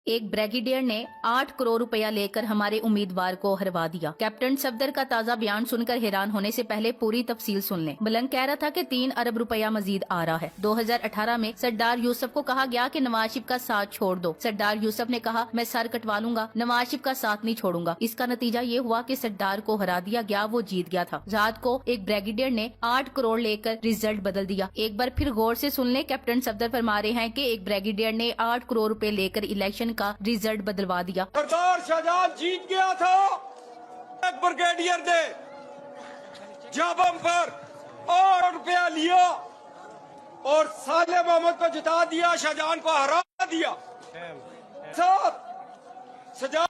एक ब्रिगेडियर ने 8 करोड़ रुपया लेकर हमारे उम्मीदवार को हरवा दिया। कैप्टन सफदर का ताजा बयान सुनकर हैरान होने से पहले पूरी तफसील सुन लें। मलंग कह रहा था कि 3 अरब रुपया मजीद आ रहा है। 2018 में सरदार यूसुफ को कहा गया कि नवाज शरीफ का साथ छोड़ दो। सरदार यूसुफ ने कहा मैं सर कटवा लूंगा, नवाज शरीफ का साथ नहीं छोड़ूंगा। इसका नतीजा ये हुआ कि सरदार को हरा दिया गया, वो जीत गया था। रात को एक ब्रिगेडियर ने 8 करोड़ लेकर रिजल्ट बदल दिया। एक बार फिर गौर से सुन ले, कैप्टन सफदर फरमा रहे हैं कि एक ब्रिगेडियर ने 8 करोड़ रुपए लेकर इलेक्शन का रिजल्ट बदलवा दिया। सरदार शाहजहां जीत गया था एक ब्रिगेडियर ने जब हम पर 8 रुपया लिया और साले मोहम्मद को जिता दिया, शाहजहां को हरा दिया। सब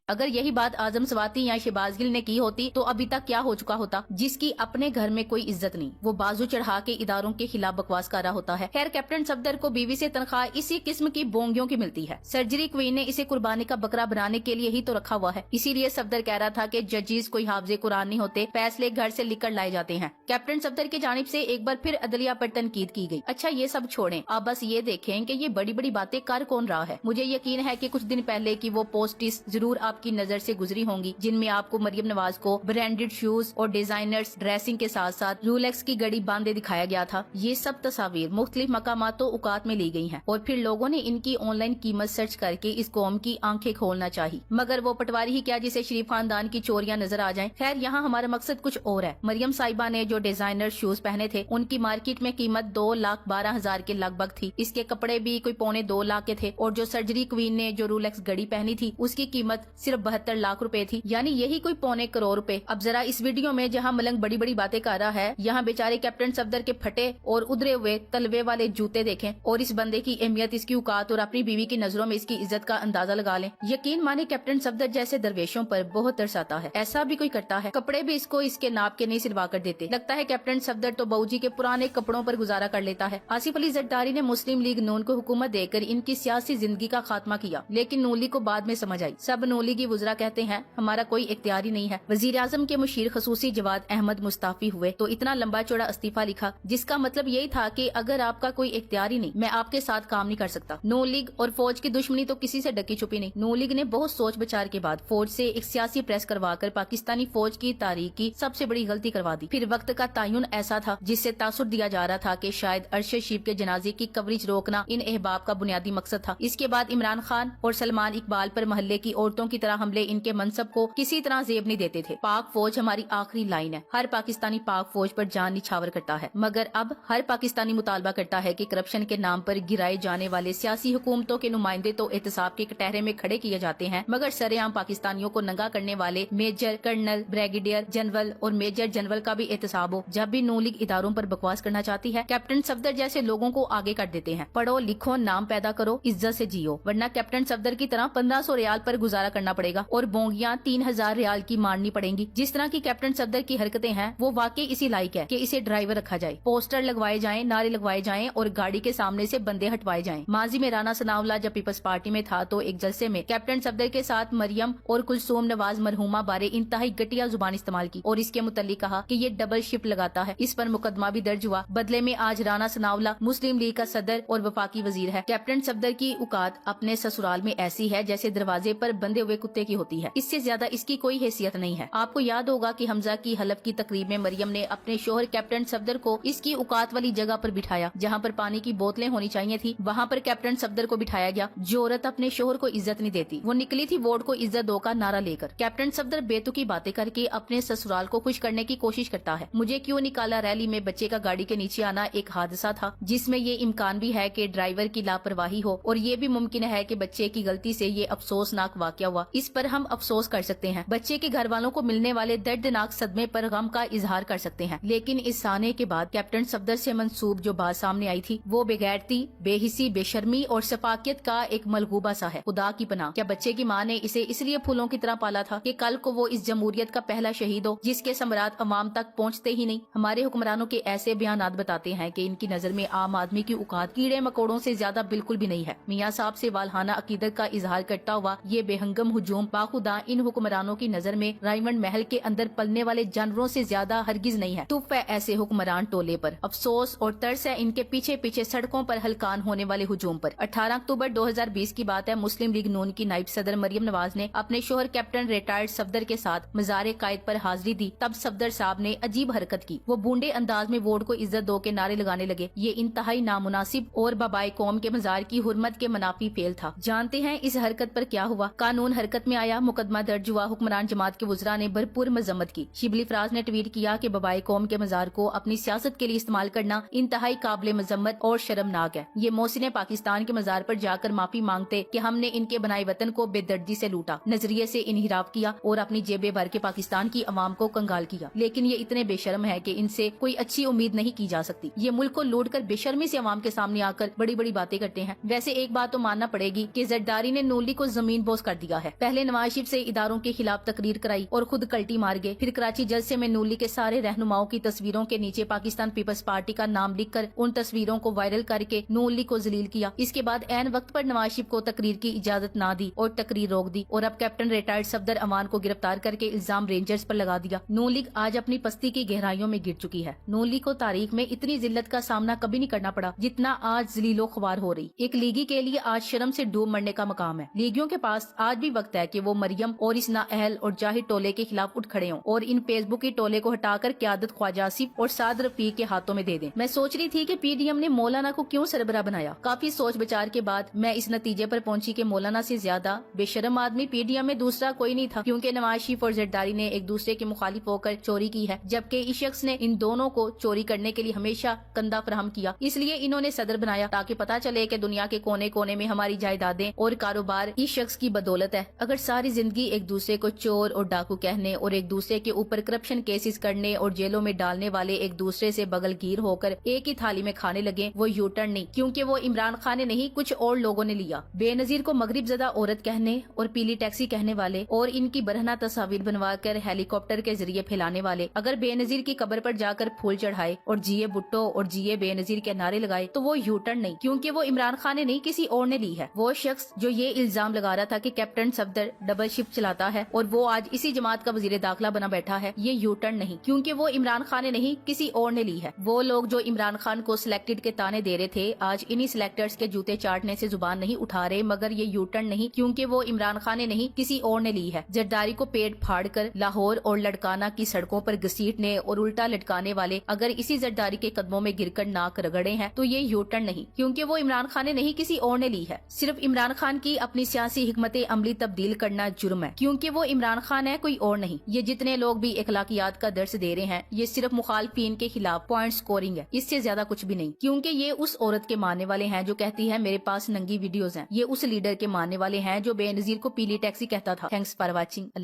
अगर यही बात आजम स्वाति या शहबाज गिल ने की होती तो अभी तक क्या हो चुका होता। जिसकी अपने घर में कोई इज्जत नहीं, वो बाजू चढ़ा के इदारों के खिलाफ बकवास कर रहा होता है। खैर, कैप्टन सफदर को बीवी से तनख्वाह इसी किस्म की बोंगियों की मिलती है। सर्जरी क्वीन ने इसे कुर्बानी का बकरा बनाने के लिए ही तो रखा हुआ है। इसीलिए सफदर कह रहा था कि जजेस कोई हाफिज़े कुरान नहीं होते, फैसले घर से लिखकर लाए जाते हैं। कैप्टन सफदर की जानिब से एक बार फिर अदलिया पर तनकीद की गई। अच्छा, ये सब छोड़ें, आप बस ये देखें कि ये बड़ी बड़ी बातें कर कौन रहा है। मुझे यकीन है कि कुछ दिन पहले की वो पोस्टिस जरूर आपकी नजर से गुजरी होंगी, जिनमें आपको मरियम नवाज को ब्रांडेड शूज और डिजाइनर्स ड्रेसिंग के साथ साथ रोलेक्स की घड़ी बांधे दिखाया गया था। ये सब तस्वीर मुख्तलिफ मकामात तो औकात में ली गई हैं और फिर लोगों ने इनकी ऑनलाइन कीमत सर्च करके इस कौम की आंखें खोलना चाहिए। मगर वो पटवारी ही क्या जिसे शरीफ खानदान की चोरियां नजर आ जाएं। खैर, यहाँ हमारा मकसद कुछ और है। मरियम साहिबा ने जो डिजाइनर शूज पहने थे उनकी मार्केट में कीमत 2,12,000 के लगभग थी। इसके कपड़े भी कोई 2.25 लाख के थे और जो सर्जरी क्वीन ने जो रोलेक्स घड़ी पहनी थी उसकी कीमत सिर्फ 72 लाख रुपए थी, यानी यही कोई 2.25 करोड़ रुपए। अब जरा इस वीडियो में जहाँ मलंग बड़ी बड़ी बातें कर रहा है, यहाँ बेचारे कैप्टन सफदर के फटे और उधरे हुए तलवे वाले जूते देखें और इस बंदे की अहमियत, इसकी औकात और अपनी बीवी की नजरों में इसकी इज्जत का अंदाजा लगा लें। यकीन माने कैप्टन सफदर जैसे दरवेशों पर बहुत तरसाता है। ऐसा भी कोई करता है? कपड़े भी इसको इसके नाप के नहीं सिलवा कर देते। लगता है कैप्टन सफदर तो बहूजी के पुराने कपड़ों पर गुजारा कर लेता है। आसिफ अली जरदारी ने मुस्लिम लीग नून को हुकूमत देकर इनकी सियासी जिंदगी का खात्मा किया, लेकिन नून लीग को बाद में समझ आई। सब नून लीगी वुज़रा कहते हैं हमारा कोई इख्तियार ही नहीं है। वजीर आजम के मुशीर खसूसी जवाद अहमद मुस्ताफी हुए तो इतना लंबा चौड़ा इस्तीफा लिखा, जिसका मतलब यही था कि अगर आपका कोई इख्तियार ही नहीं, मैं आपके साथ काम नहीं कर सकता। नून लीग और फौज की दुश्मनी तो किसी से डकी छुपी नहीं। नून लीग ने बहुत सोच विचार के बाद फौज से एक सियासी प्रेस करवाकर पाकिस्तानी फौज की तारीख की सबसे बड़ी गलती करवा दी। फिर वक्त का तयन ऐसा था जिससे तासुर दिया जा रहा था कि शायद अरशद शरीफ के जनाजे की कवरेज रोकना इन अहबाब का बुनियादी मकसद था। इसके बाद इमरान खान और सलमान इकबाल पर महल्ले की औरतों की तरह हमले इनके मनसब को किसी तरह जेब नहीं देते थे। पाक फौज हमारी आखिरी लाइन है। हर पाकिस्तानी पाक फौज पर जान निछावर करता है, मगर अब हर पाकिस्तानी मुतालबा करता है कि करप्शन के नाम पर गिराए जाने वाले सियासी हुकूमतों के नुमाइंदे तो एहतसाब के कटहरे में खड़े किए जाते हैं, मगर सरेआम पाकिस्तानियों को नंगा करने वाले मेजर, कर्नल, ब्रिगेडियर जनरल और मेजर जनरल का भी एहतसाब हो। जब भी नून लीग इदारों पर बकवास करना चाहती है, कैप्टन सफदर जैसे लोगों को आगे कर देते हैं। पढ़ो लिखो, नाम पैदा करो, इज्जत से जियो, वरना कैप्टन सफदर की तरह 1500 रियाल पर गुजारा करना पड़ेगा और बोंगियां 3000 रियाल की मारनी पड़ेंगी। जिस तरह की कैप्टन सफदर की हरकतें हैं वो वाकई इसी लायक है कि इसे ड्राइवर रखा जाए, पोस्टर लगवाए जाएं, नारे लगवाए जाएं और गाड़ी के सामने से बंदे हटवाए जाएं। माजी में राना सनाउल्लाह जब पीपल्स पार्टी में था तो एक जलसे में कैप्टन सफदर के साथ मरियम और कुलसूम नवाज मरहुमा बारे इंतहाई घटिया जुबान इस्तेमाल की और इसके मुतल्लिक कहा कि ये डबल शिफ्ट लगाता है। इस पर मुकदमा भी दर्ज हुआ। बदले में आज राना सनाउल्लाह मुस्लिम लीग का सदर और वफाकी वजीर है। कैप्टन सफदर की औकात अपने ससुराल में ऐसी है जैसे दरवाजे पर बंधे हुए कुत्ते की होती है। इससे ज्यादा इसकी कोई हैसियत नहीं है। आपको याद होगा कि हमजा की हलफ की तकरीब में मरियम ने अपने शोहर कैप्टन सफदर को इसकी औकात वाली जगह पर बिठाया, जहाँ पर पानी की बोतलें होनी चाहिए थी, वहाँ पर कैप्टन सफदर को बिठाया गया। जो औरत अपने शोहर को इज्जत नहीं देती वो निकली थी वोट को इज्जत दो का नारा लेकर। कैप्टन सफदर बेतुकी बातें करके अपने ससुराल को खुश करने की कोशिश करता है। मुझे क्यों निकाला रैली में बच्चे का गाड़ी के नीचे आना एक हादसा था, जिसमें ये इम्कान भी है कि ड्राइवर की लापरवाही हो और ये भी मुमकिन है कि बच्चे की गलती से ये अफसोसनाक वाकया हुआ। इस पर हम अफसोस कर सकते हैं। बच्चे के घर वालों को मिलने वाले दर्दनाक सदमे पर गम का इजहार कर सकते हैं, लेकिन इस आने के बाद कैप्टन सफदर से मंसूब जो बात सामने आई थी वो बेगैरती, बेहिसी, बेशर्मी और सफाकियत का एक मलगूबा सा है। खुदा की पनाह, क्या बच्चे की माँ ने इसे इसलिए फूलों की तरह पाला था कि कल को वो इस जमहूरियत का पहला शहीद हो जिसके समरात अवाम तक पहुँचते ही नहीं। हमारे हुक्मरानों के ऐसे बयानात बताते हैं कि इनकी नजर में आम आदमी की औकात कीड़े मकोड़ों से ज्यादा बिल्कुल भी नहीं है। मियाँ साहब से वालहाना अकीदत का इजहार करता हुआ ये बेहंगम ہجوم باخدا ان حکمرانوں کی نظر میں رائمنڈ محل کے اندر پلنے والے جانوروں سے زیادہ ہرگز نہیں ہے۔ تف ہے ایسے حکمران ٹولے پر، افسوس اور ترس ہے ان کے پیچھے پیچھے سڑکوں پر ہلکان ہونے والے ہجوم پر۔ 18 اکتوبر 2020 کی بات ہے، مسلم لیگ نون کی نائب صدر مریم نواز نے اپنے شوہر کیپٹن ریٹائرڈ صفدر کے ساتھ مزار قائد پر حاضری دی۔ تب صفدر صاحب نے عجیب حرکت کی، وہ بونڈے انداز میں ووٹ کو عزت دو کے نعرے لگانے لگے۔ یہ انتہائی نامناسب اور بابائے قوم کے مزار کی حرمت کے منافی فعل تھا۔ جانتے ہیں اس حرکت پر کیا ہوا؟ قانون حرکت میں آیا، مقدمہ درج ہوا، حکمران جماعت کے وزراء نے بھرپور مذمت کی۔ شبلی فراز نے ٹویٹ کیا کہ بابائے قوم کے مزار کو اپنی سیاست کے لیے استعمال کرنا انتہائی قابل مذمت اور شرمناک ہے۔ یہ محسن پاکستان کے مزار پر جا کر معافی مانگتے کہ ہم نے ان کے بنائے وطن کو بے دردی سے لوٹا، نظریے سے انحراف کیا اور اپنی جیبیں بھر کے پاکستان کی عوام کو کنگال کیا۔ لیکن یہ اتنے بے شرم ہے کہ ان سے کوئی اچھی امید نہیں کی جا سکتی۔ یہ ملک کو لوٹ کر بے شرمی سے عوام کے سامنے آ کر بڑی بڑی باتیں کرتے ہیں۔ ویسے ایک بات تو ماننا پڑے گی کہ زرداری نے نون لیگ کو زمین بوس کر دیا ہے۔ پہلے نواز شریف سے اداروں کے خلاف تقریر کرائی اور خود کلٹی مار گئے، پھر کراچی جلسے میں نون لیگ کے سارے رہنماؤں کی تصویروں کے نیچے پاکستان پیپلز پارٹی کا نام لکھ کر ان تصویروں کو وائرل کر کے نون لیگ کو ذلیل کیا۔ اس کے بعد عین وقت پر نواز شریف کو تقریر کی اجازت نہ دی اور تقریر روک دی، اور اب کیپٹن ریٹائرڈ صفدر امان کو گرفتار کر کے الزام رینجرز پر لگا دیا۔ نون لیگ آج اپنی پستی کی گہرائیوں میں گر چکی ہے۔ نون لیگ کو تاریخ میں اتنی ذلت کا سامنا کبھی نہیں کرنا پڑا جتنا آج ذلیل و خوار ہو رہی۔ ایک لیگی کے لیے آج شرم سے ڈوب مرنے کا مقام ہے۔ لیگیوں کے پاس آج بھی وقت ہے کہ وہ مریم اور اس نااہل اور جاہل ٹولے کے خلاف اٹھ کھڑے ہوں اور ان فیس بک کی ٹولے کو ہٹا کر قیادت خواجہ آصف اور سعد رفیق کے ہاتھوں میں دے دیں۔ میں سوچ رہی تھی کہ پی ڈی ایم نے مولانا کو کیوں سربراہ بنایا۔ کافی سوچ بچار کے بعد میں اس نتیجے پر پہنچی کہ مولانا سے زیادہ بے شرم آدمی پی ڈی ایم میں دوسرا کوئی نہیں تھا، کیونکہ نواز شریف اور زرداری نے ایک دوسرے کے مخالف ہو کر چوری کی ہے، جبکہ اس شخص نے ان دونوں کو چوری کرنے کے لیے ہمیشہ کندھا فراہم کیا۔ اس لیے انہوں نے صدر بنایا تاکہ پتہ چلے کہ دنیا کے کونے کونے میں ہماری جائیدادیں اور کاروبار اس شخص کی بدولت ہے۔ اگر ساری زندگی ایک دوسرے کو چور اور ڈاکو کہنے اور ایک دوسرے کے اوپر کرپشن کیسز کرنے اور جیلوں میں ڈالنے والے ایک دوسرے سے بغل گیر ہو کر ایک ہی تھالی میں کھانے لگے، وہ یو ٹرن نہیں، کیونکہ وہ عمران خان نے نہیں کچھ اور لوگوں نے لیا۔ بے نظیر کو مغرب زدہ عورت کہنے اور پیلی ٹیکسی کہنے والے اور ان کی برہنہ تصاویر بنوا کر ہیلی کاپٹر کے ذریعے پھیلانے والے اگر بے نظیر کی قبر پر جا کر پھول چڑھائے اور جیے بھٹو اور جیے بے نظیر کے نعرے لگائے تو وہ یو ٹرن نہیں، کیونکہ وہ عمران خان نے نہیں کسی اور نے لی ہے۔ وہ شخص جو یہ الزام لگا رہا تھا کہ کیپٹن صفدر ڈبل شپ چلاتا ہے اور وہ آج اسی جماعت کا وزیر داخلہ بنا بیٹھا ہے، یہ یو ٹرن نہیں، کیونکہ وہ عمران خان نے نہیں کسی اور نے لی ہے۔ وہ لوگ جو عمران خان کو سلیکٹڈ کے تانے دے رہے تھے آج انہی سلیکٹرز کے جوتے چاٹنے سے زبان نہیں اٹھا رہے، مگر یہ یو ٹرن نہیں، کیونکہ وہ عمران خان نے نہیں کسی اور نے لی ہے۔ زرداری کو پیٹ پھاڑ کر لاہور اور لڑکانہ کی سڑکوں پر گھسیٹنے اور الٹا لٹکانے والے اگر اسی زرداری کے قدموں میں گر کر ناک رگڑے ہیں تو یہ یو ٹرن نہیں، کیونکہ وہ عمران خان نے نہیں کسی اور نے لی ہے۔ صرف عمران خان کی اپنی سیاسی حکمت عملی تبدیل کرنا جرم ہے، کیونکہ وہ عمران خان ہے، کوئی اور نہیں۔ یہ جتنے لوگ بھی اخلاقیات کا درس دے رہے ہیں یہ صرف مخالفین کے خلاف پوائنٹ سکورنگ ہے، اس سے زیادہ کچھ بھی نہیں، کیونکہ یہ اس عورت کے ماننے والے ہیں جو کہتی ہے میرے پاس ننگی ویڈیوز ہیں، یہ اس لیڈر کے ماننے والے ہیں جو بے نظیر کو پیلی ٹیکسی کہتا تھا۔ Thanks for watching. اللہ